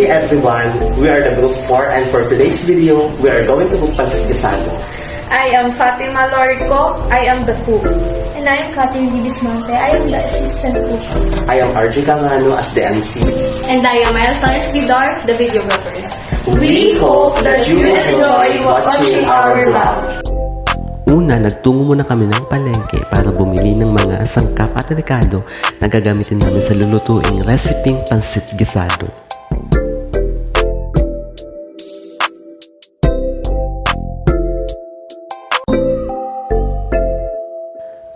Hey everyone, we are the group 4 and for today's video, we are going to cook Pancit Guisado. I am Fatima Lorico. I am the cook. And I am Catherine Dilismonte. I am the assistant cook. I am RJ Cangano as the MC. And I am Elsa Espidor, the videographer. We hope that you enjoy watching our vlog. Una, nagtungo muna kami ng palengke para bumili ng mga sangkap at rekado na gagamitin namin sa lulutuing reseping Pancit Guisado.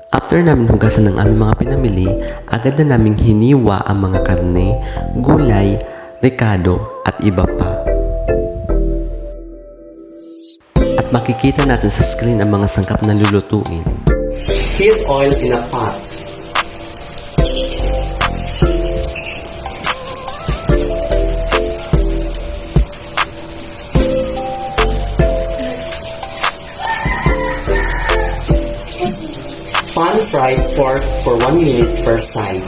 After namin hugasan ng aming mga pinamili, agad na naming hiniwa ang mga karne, gulay, rekado at iba pa. At makikita natin sa screen ang mga sangkap na lulutuin. Heat oil in a pot. Pan-fried pork for 1 minute per side.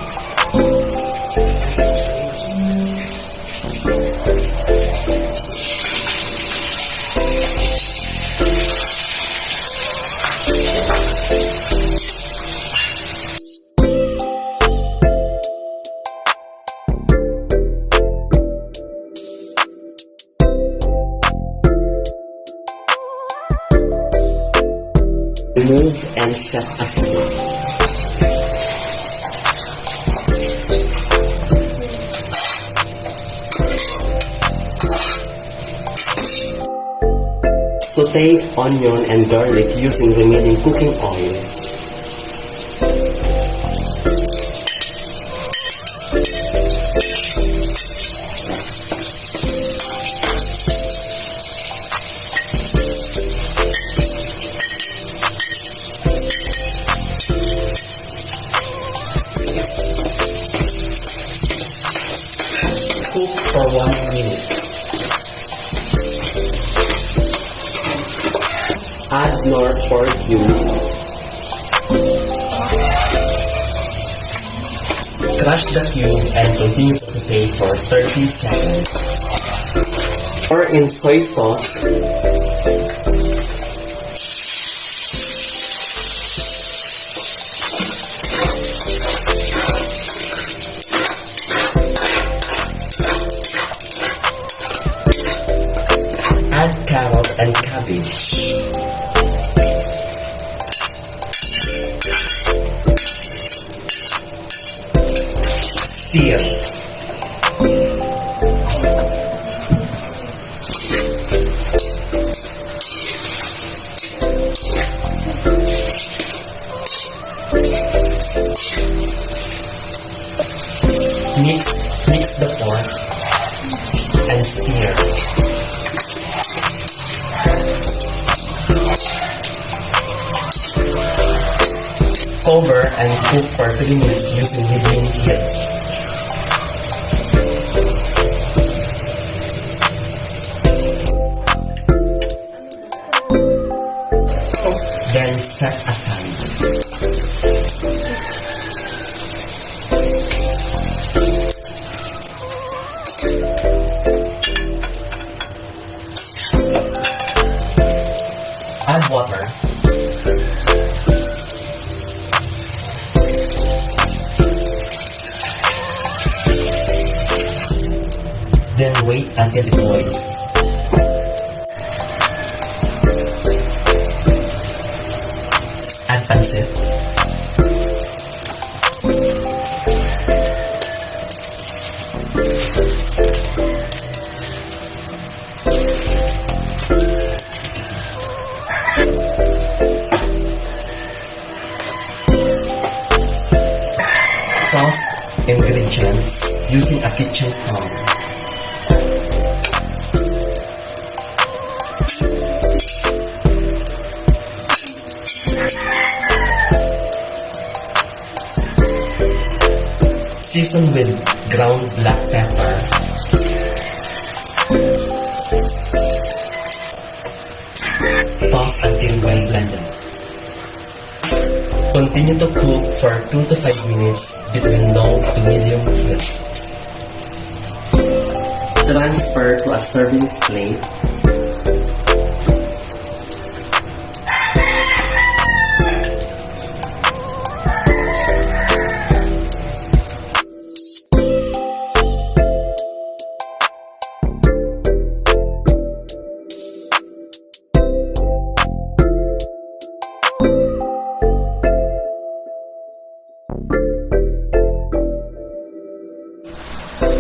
Remove and set aside. Sauté onion and garlic using remaining cooking oil. Cook for 1 minute. Add more pork cubes. Crush the cube and continue to saute for 30 seconds. Pour in soy sauce. Add carrot and cabbage. Stir. Mix the pork and stir. Cover and cook for 3 minutes using medium heat. Then set aside. Add water. Then wait until it boils. Add pancit. Toss ingredients using a kitchen towel. Season with ground black pepper, toss until well blended. Continue to cook for 2 to 5 minutes between low to medium heat. transfer to a serving plate.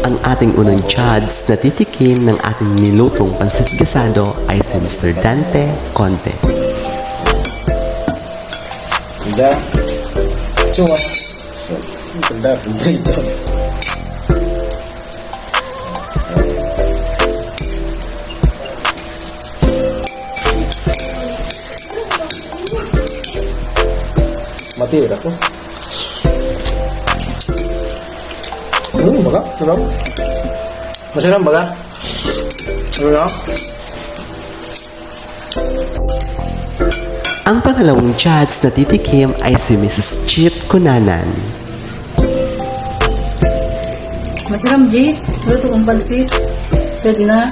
Ang ating unang judge na titikim ng ating nilutong Pancit Guisado ay si Mr. Dante Conte. Ganda. Cuma. Ganda. Ganda. Mati ako. Baga? Sarap? Masarap baga? Sarap? Ang pangalawang judge na titikim ay si Mrs. Chit Cunanan. Masarap, Jay. Ito kong pansit. Pwede na.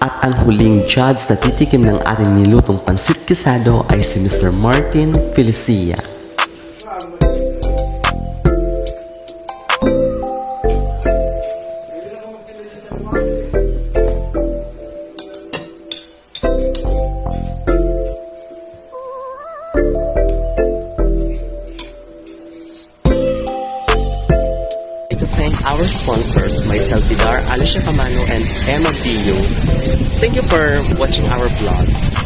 At ang huling judge na titikim ng ating nilutong Pancit Guisado ay si Mr. Martin Felicia. To thank our sponsors, myself, Vidar, Alicia Camano, and Emma Billo. Thank you for watching our vlog.